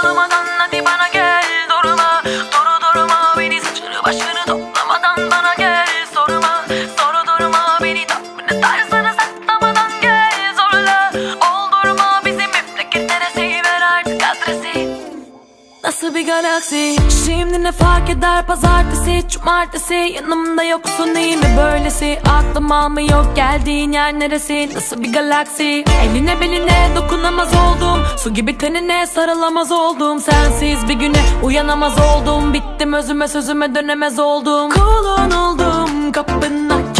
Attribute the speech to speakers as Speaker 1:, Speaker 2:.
Speaker 1: durmadan hadi bana gel. Durma, durma beni, saçını başını toplamadan bana gel. Sorma, durma beni, tavrını tarzını saklamadan gel. Zorla, oldurma bizim memleket neresi, ver artık adresi. Nasıl bir galaksi? Şimdi ne fark eder pazartesi, cumartesi, yanımda yoksun iyi mi böylesi? Aklım almıyor geldiğin yer neresi? Nasıl bir galaksi? Eline beline dokunamaz oldum, su gibi tenine sarılamaz oldum. Sensiz bir güne uyanamaz oldum, bittim özüme sözüme dönemez oldum. Kulun oldum, kapına